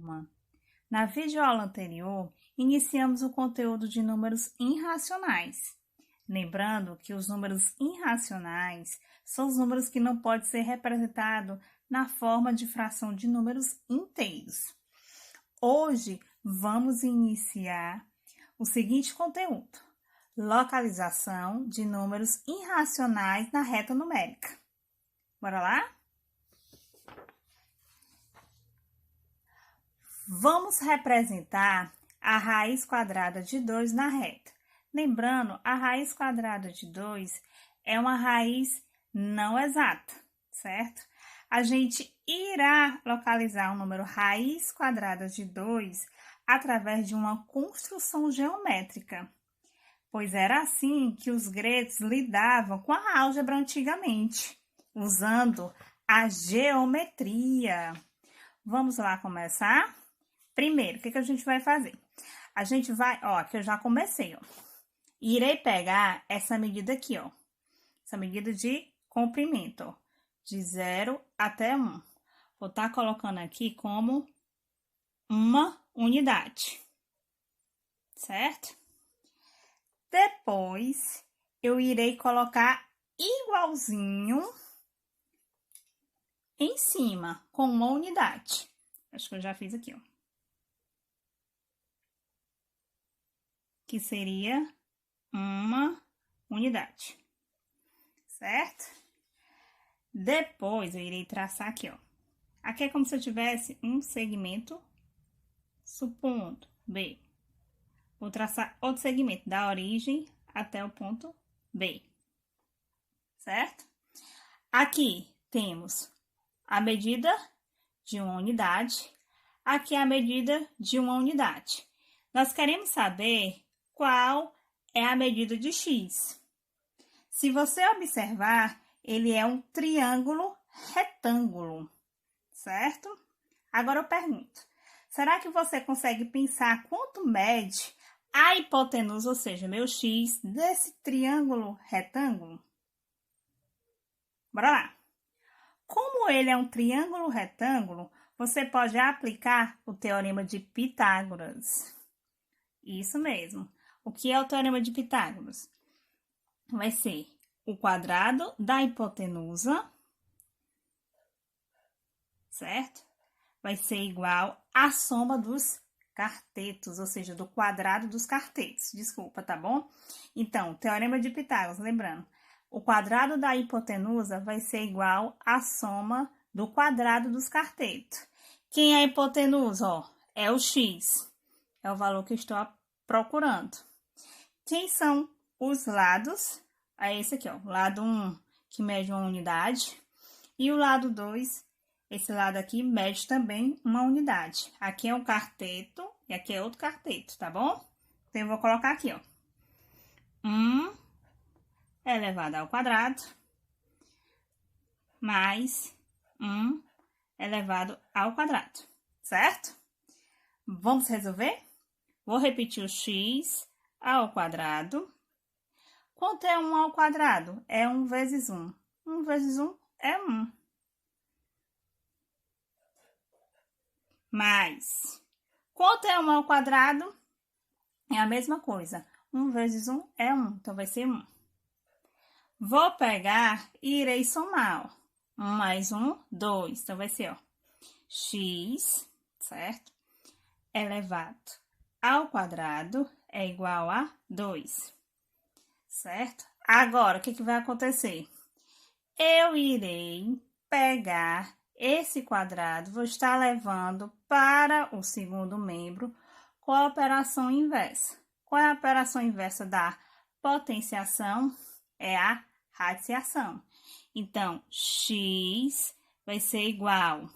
turma! Na videoaula anterior, iniciamos o conteúdo de números irracionais. Lembrando que os números irracionais são os números que não podem ser representados na forma de fração de números inteiros. Hoje, vamos iniciar o seguinte conteúdo: localização de números irracionais na reta numérica. Bora lá? Vamos representar a raiz quadrada de 2 na reta. Lembrando, a raiz quadrada de 2 é uma raiz não exata, certo? A gente irá localizar o número raiz quadrada de 2 através de uma construção geométrica, pois era assim que os gregos lidavam com a álgebra antigamente, usando a geometria. Vamos lá começar? Primeiro, o que a gente vai fazer? A gente vai, aqui eu já comecei, Irei pegar essa medida aqui, Essa medida de comprimento, de 0 até 1. Vou estar colocando aqui como uma unidade, certo? Depois, eu irei colocar igualzinho em cima, com uma unidade. Acho que eu já fiz aqui, que seria uma unidade, certo? Depois, eu irei traçar aqui, Aqui é como se eu tivesse um segmento, supondo B. Vou traçar outro segmento, da origem até o ponto B, certo? Aqui temos a medida de uma unidade, aqui é a medida de uma unidade. Nós queremos saber qual é a medida de x. Se você observar, ele é um triângulo retângulo, certo? Agora eu pergunto, será que você consegue pensar quanto mede a hipotenusa, ou seja, meu x, desse triângulo retângulo? Bora lá! Como ele é um triângulo retângulo, você pode aplicar o teorema de Pitágoras. Isso mesmo. O que é o teorema de Pitágoras? Vai ser o quadrado da hipotenusa, certo? Vai ser igual à soma dos catetos, ou seja, do quadrado dos catetos. Desculpa, tá bom? Então, teorema de Pitágoras, lembrando, o quadrado da hipotenusa vai ser igual à soma do quadrado dos catetos. Quem é a hipotenusa? É o x. É o valor que eu estou procurando. Quem são os lados? É esse aqui, o lado 1, que mede uma unidade. E o lado 2, esse lado aqui, mede também uma unidade. Aqui é um cateto e aqui é outro cateto, tá bom? Então, eu vou colocar aqui, 1 elevado ao quadrado mais 1 elevado ao quadrado, certo? Vamos resolver? Vou repetir o x ao quadrado. Quanto é 1 ao quadrado? É 1 vezes 1. 1 vezes 1 é 1. Mais. Quanto é 1 ao quadrado? É a mesma coisa. 1 vezes 1 é 1. Então, vai ser 1. Vou pegar e irei somar, 1 mais 1, 2. Então, vai ser, x, certo? Elevado ao quadrado é igual a 2, certo? Agora, o que vai acontecer? Eu irei pegar esse quadrado, vou estar levando para o segundo membro com a operação inversa. Qual é a operação inversa da potenciação? É a radiciação. Então, x vai ser igual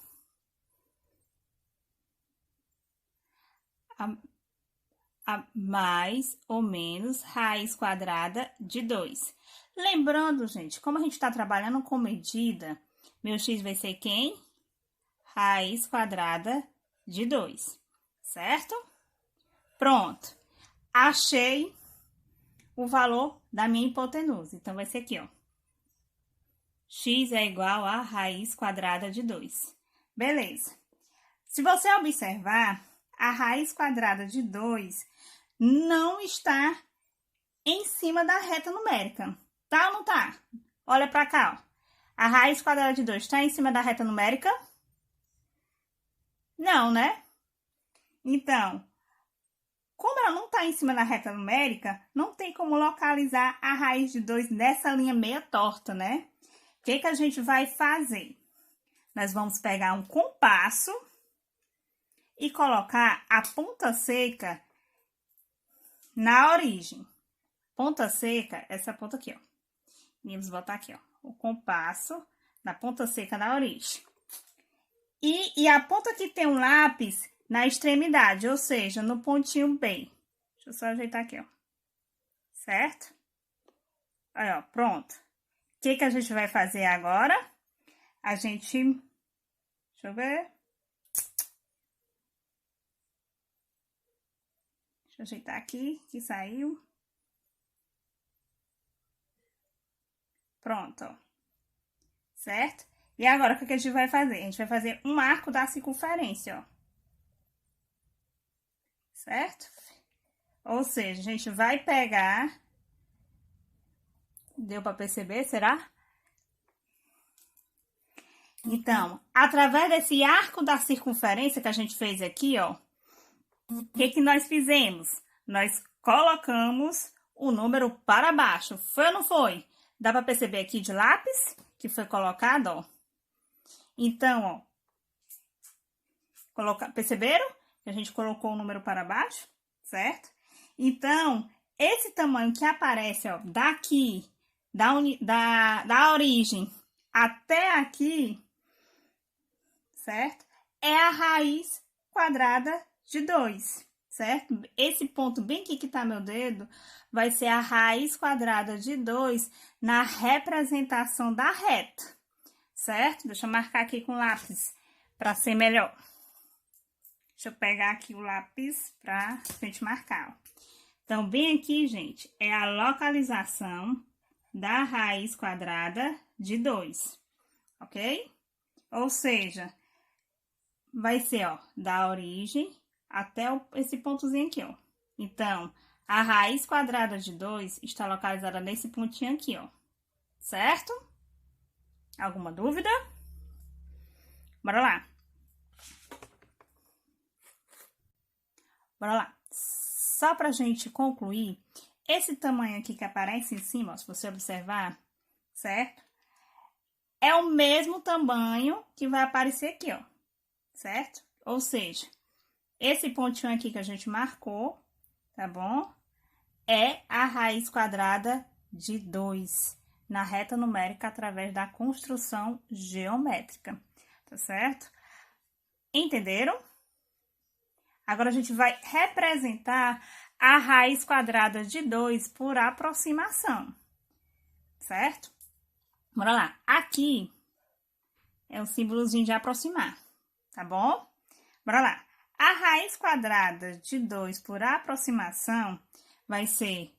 a mais ou menos raiz quadrada de 2. Lembrando, gente, como a gente está trabalhando com medida, meu x vai ser quem? Raiz quadrada de 2, certo? Pronto. Achei o valor da minha hipotenusa. Então, vai ser aqui, x é igual a raiz quadrada de 2. Beleza. Se você observar, a raiz quadrada de 2 não está em cima da reta numérica. Tá ou não tá? Olha pra cá, ó. A raiz quadrada de 2 está em cima da reta numérica? Não, né? Então, como ela não está em cima da reta numérica, não tem como localizar a raiz de 2 nessa linha meia torta, né? O que a gente vai fazer? Nós vamos pegar um compasso e colocar a ponta seca na origem. Ponta seca, essa ponta aqui, ó. Vamos botar aqui, ó, o compasso na ponta seca na origem. E a ponta que tem um lápis na extremidade, ou seja, no pontinho B. Deixa eu só ajeitar aqui, ó. Certo? Aí, ó, pronto. O que a gente vai fazer agora? A gente... Deixa eu ver. Deixa eu ajeitar aqui, que saiu. Pronto, ó. Certo? E agora, o que a gente vai fazer? A gente vai fazer um arco da circunferência, ó. Certo? Ou seja, a gente vai pegar... Deu para perceber, será? Então, através desse arco da circunferência que a gente fez aqui, ó, o que nós fizemos? Nós colocamos o número para baixo. Foi ou não foi? Dá para perceber aqui de lápis que foi colocado, ó. Então, ó, perceberam? Que a gente colocou o número para baixo, certo? Então, esse tamanho que aparece, ó, daqui, da origem até aqui, certo? É a raiz quadrada de 2, certo? Esse ponto bem aqui que tá meu dedo, vai ser a raiz quadrada de 2 na representação da reta, certo? Deixa eu marcar aqui com lápis para ser melhor. Deixa eu pegar aqui o lápis pra gente marcar, ó. Então, bem aqui, gente, é a localização da raiz quadrada de 2, ok? Ou seja, vai ser, ó, da origem até esse pontozinho aqui, ó. Então, a raiz quadrada de 2 está localizada nesse pontinho aqui, ó. Certo? Alguma dúvida? Bora lá. Bora lá. Só pra gente concluir, esse tamanho aqui que aparece em cima, ó, se você observar, certo? É o mesmo tamanho que vai aparecer aqui, ó, certo? Ou seja, esse pontinho aqui que a gente marcou, tá bom? É a raiz quadrada de 2 na reta numérica através da construção geométrica, tá certo? Entenderam? Agora, a gente vai representar a raiz quadrada de 2 por aproximação, certo? Bora lá. Aqui é o símbolozinho de aproximar, tá bom? Bora lá. A raiz quadrada de 2 por aproximação vai ser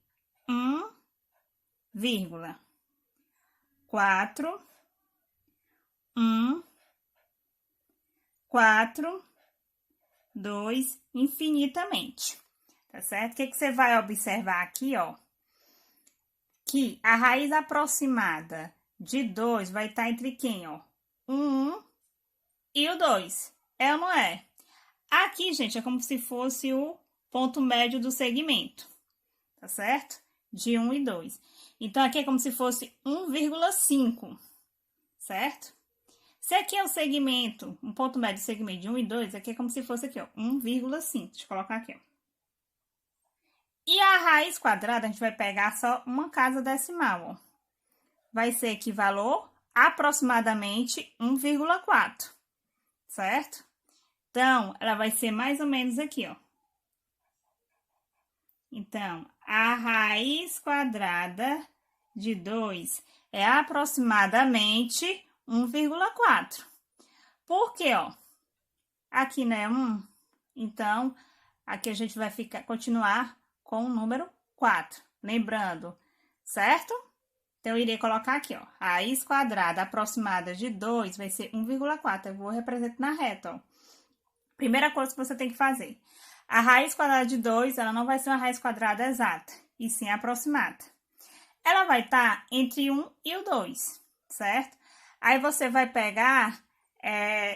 1,4, 2, infinitamente, tá certo? O que você vai observar aqui, ó? Que a raiz aproximada de 2 vai estar entre quem, ó? O 1 e o 2. É ou não é? Aqui, gente, é como se fosse o ponto médio do segmento, tá certo? De 1 e 2. Então, aqui é como se fosse 1,5, certo? Se aqui é o segmento, um ponto médio do segmento de 1 e 2, aqui é como se fosse aqui, ó, 1,5. Deixa eu colocar aqui, ó. E a raiz quadrada, a gente vai pegar só uma casa decimal, ó. Vai ser que valor aproximadamente 1,4, certo? Então, ela vai ser mais ou menos aqui, ó. Então, a raiz quadrada de 2 é aproximadamente 1,4. Por quê, ó? Aqui não é 1, então, aqui a gente vai continuar com o número 4. Lembrando, certo? Então, eu irei colocar aqui, ó. Raiz quadrada aproximada de 2 vai ser 1,4. Eu vou representar na reta, ó. Primeira coisa que você tem que fazer. A raiz quadrada de 2, ela não vai ser uma raiz quadrada exata, e sim aproximada. Ela vai estar entre 1 e o 2, certo? Aí você vai pegar,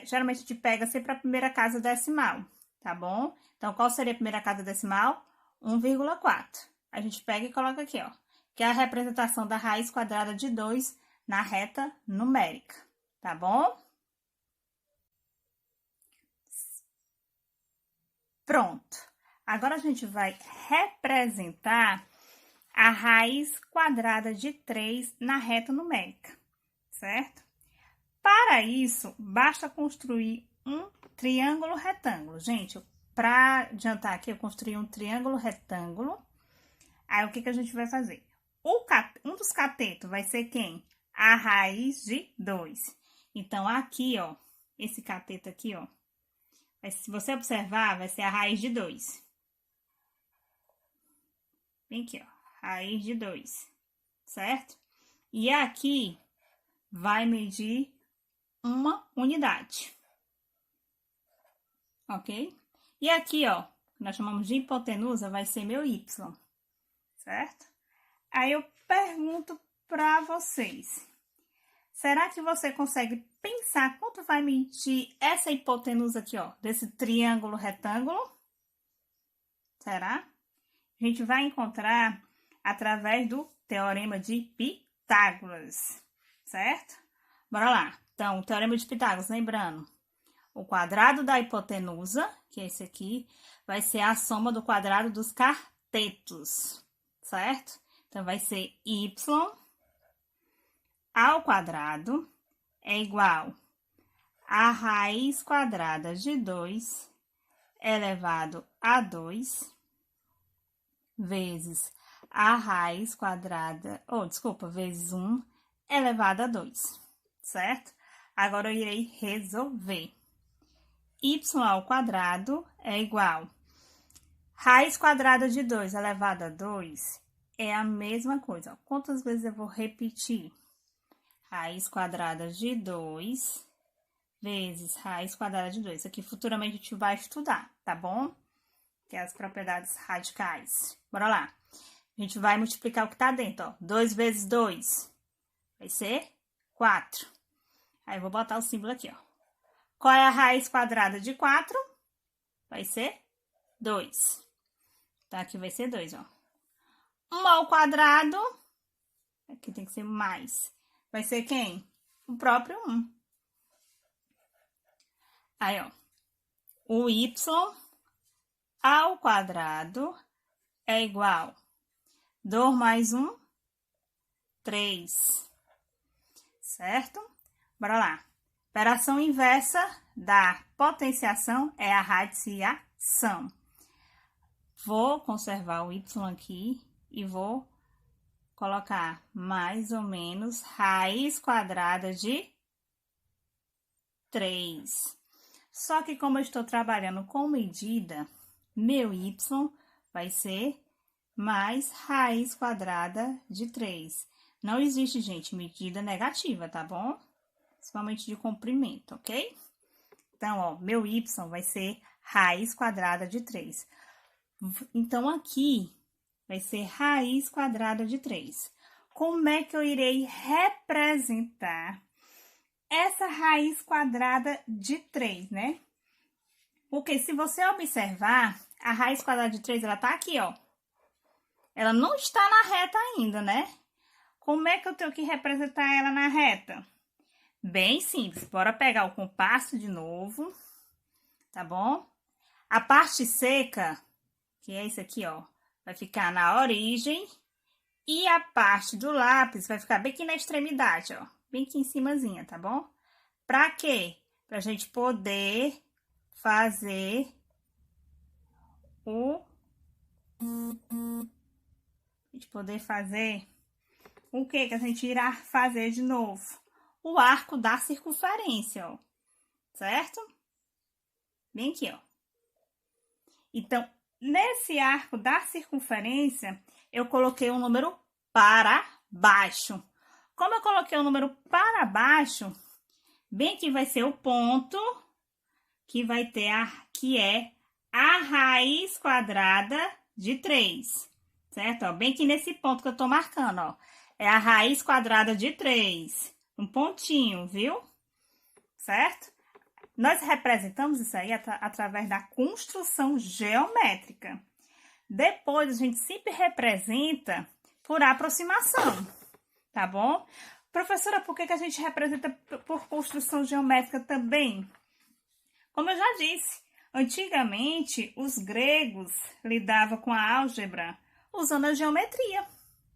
geralmente a gente pega sempre a primeira casa decimal, tá bom? Então, qual seria a primeira casa decimal? 1,4. A gente pega e coloca aqui, ó, que é a representação da raiz quadrada de 2 na reta numérica, tá bom? Pronto. Agora a gente vai representar a raiz quadrada de 3 na reta numérica, certo? Para isso, basta construir um triângulo retângulo. Gente, para adiantar aqui, eu construí um triângulo retângulo. Aí, o que que a gente vai fazer? Um dos catetos vai ser quem? A raiz de 2. Então, aqui, ó, esse cateto aqui, ó, se você observar, vai ser a raiz de 2. Vem aqui, ó, raiz de 2, certo? E aqui vai medir uma unidade, ok? E aqui, ó, nós chamamos de hipotenusa, vai ser meu y, certo? Aí eu pergunto para vocês, será que você consegue pensar quanto vai medir essa hipotenusa aqui, ó, desse triângulo retângulo? Será? A gente vai encontrar através do teorema de Pitágoras, certo? Bora lá. Então, o teorema de Pitágoras, lembrando, o quadrado da hipotenusa, que é esse aqui, vai ser a soma do quadrado dos catetos, certo? Então, vai ser y ao quadrado é igual a raiz quadrada de 2 elevado a 2 vezes a raiz quadrada, vezes 1 elevado a 2, certo? Agora, eu irei resolver. Y ao quadrado é igual. Raiz quadrada de 2 elevado a 2 é a mesma coisa. Ó. Quantas vezes eu vou repetir? Raiz quadrada de 2 vezes raiz quadrada de 2. Isso aqui futuramente a gente vai estudar, tá bom? Que é as propriedades radicais. Bora lá. A gente vai multiplicar o que tá dentro, ó. 2 vezes 2 vai ser 4. Aí, eu vou botar o símbolo aqui, ó. Qual é a raiz quadrada de 4? Vai ser 2. Então, aqui vai ser 2, ó. 1 ao quadrado, aqui tem que ser mais. Vai ser quem? O próprio 1. Aí, ó. O y ao quadrado é igual 2 mais 1, 3. Certo? Bora lá. Operação inversa da potenciação é a radiciação. Vou conservar o y aqui e vou colocar mais ou menos raiz quadrada de 3. Só que como eu estou trabalhando com medida, meu y vai ser mais raiz quadrada de 3. Não existe, gente, medida negativa, tá bom? Principalmente de comprimento, ok? Então, ó, meu y vai ser raiz quadrada de 3. Então, aqui vai ser raiz quadrada de 3. Como é que eu irei representar essa raiz quadrada de 3, né? Porque se você observar, a raiz quadrada de 3, ela tá aqui, ó. Ela não está na reta ainda, né? Como é que eu tenho que representar ela na reta? Bem simples. Bora pegar o compasso de novo, tá bom? A parte seca, que é isso aqui, ó, vai ficar na origem. E a parte do lápis vai ficar bem aqui na extremidade, ó. Bem aqui em cimazinha, tá bom? Pra quê? Pra gente poder fazer o... o que a gente irá fazer de novo? O arco da circunferência, ó. Certo? Bem aqui, ó. Então, nesse arco da circunferência, eu coloquei um número para baixo. Como eu coloquei o número para baixo, bem aqui vai ser o ponto que vai ter que é a raiz quadrada de 3, certo? Ó, bem aqui nesse ponto que eu tô marcando, ó. É a raiz quadrada de 3, um pontinho, viu? Certo? Nós representamos isso aí através da construção geométrica. Depois, a gente sempre representa por aproximação, tá bom? Professora, por que a gente representa por construção geométrica também? Como eu já disse, antigamente os gregos lidavam com a álgebra usando a geometria,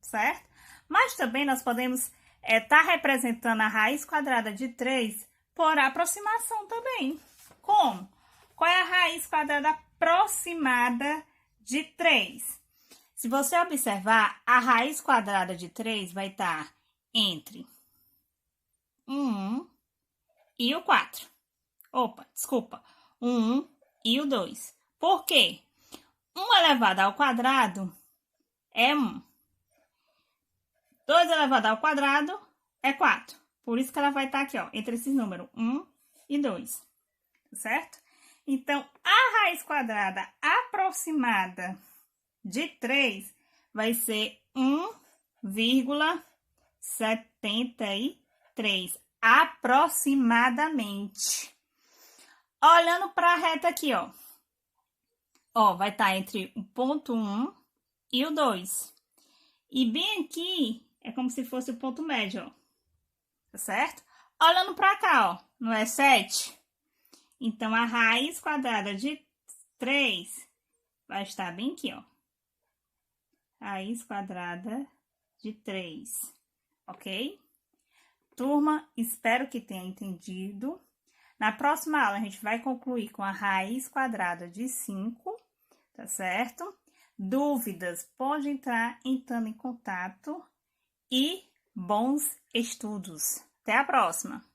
certo? Mas também nós podemos estar representando a raiz quadrada de 3 por aproximação também. Como? Qual é a raiz quadrada aproximada de 3? Se você observar, a raiz quadrada de 3 vai estar entre 1 e o 4. Opa, desculpa. 1 e o 2. Por quê? 1 elevado ao quadrado é 1. 2 elevado ao quadrado é 4. Por isso que ela vai estar aqui, ó, entre esses números, 1 e 2. Certo? Então, a raiz quadrada aproximada de 3 vai ser 1,73. Aproximadamente. Olhando para a reta aqui, ó. Ó, vai estar entre o ponto 1 e o 2. E bem aqui é como se fosse o ponto médio, ó. Tá certo? Olhando para cá, ó, não é 7? Então, a raiz quadrada de 3 vai estar bem aqui, ó. Raiz quadrada de 3, ok? Turma, espero que tenha entendido. Na próxima aula, a gente vai concluir com a raiz quadrada de 5, tá certo? Dúvidas, pode entrar entrando em contato e bons estudos. Até a próxima!